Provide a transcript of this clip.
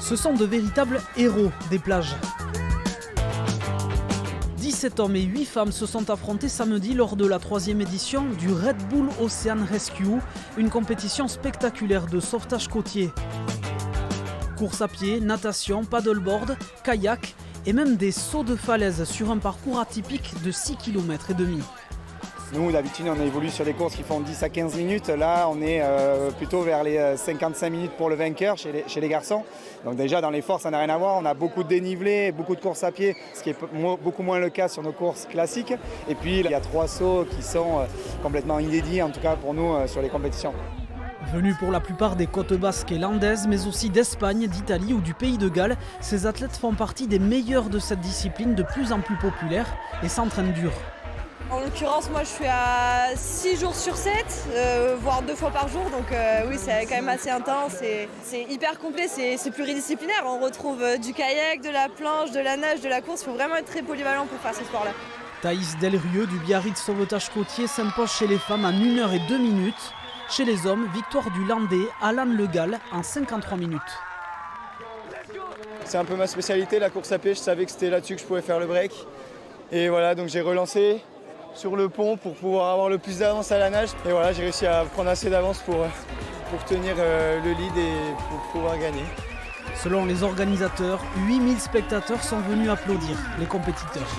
Ce sont de véritables héros des plages. 17 hommes et 8 femmes se sont affrontés samedi lors de la 3e édition du Red Bull Ocean Rescue, une compétition spectaculaire de sauvetage côtier. Course à pied, natation, paddleboard, kayak et même des sauts de falaise sur un parcours atypique de 6,5 km. Nous, d'habitude, on évolue sur des courses qui font 10 à 15 minutes. Là, on est plutôt vers les 55 minutes pour le vainqueur chez les garçons. Donc déjà, dans l'effort, ça n'a rien à voir. On a beaucoup de dénivelé, beaucoup de courses à pied, ce qui est beaucoup moins le cas sur nos courses classiques. Et puis, il y a 3 sauts qui sont complètement inédits, en tout cas pour nous, sur les compétitions. Venus pour la plupart des côtes basques et landaises, mais aussi d'Espagne, d'Italie ou du Pays de Galles, ces athlètes font partie des meilleurs de cette discipline de plus en plus populaire et s'entraînent dur. En l'occurrence, moi je suis à 6 jours sur 7, voire 2 fois par jour, donc oui, c'est quand même assez intense, c'est hyper complet, c'est pluridisciplinaire. On retrouve du kayak, de la planche, de la nage, de la course, il faut vraiment être très polyvalent pour faire ce sport-là. Thaïs Delrieux du Biarritz Sauvetage Côtier s'impose chez les femmes en 1 heure et 2 minutes. Chez les hommes, victoire du Landais Alan Le Gall en 53 minutes. C'est un peu ma spécialité, la course à pied. Je savais que c'était là-dessus que je pouvais faire le break. Et voilà, donc j'ai relancé sur le pont pour pouvoir avoir le plus d'avance à la nage. Et voilà, j'ai réussi à prendre assez d'avance pour tenir le lead et pour pouvoir gagner. Selon les organisateurs, 8000 spectateurs sont venus applaudir les compétiteurs.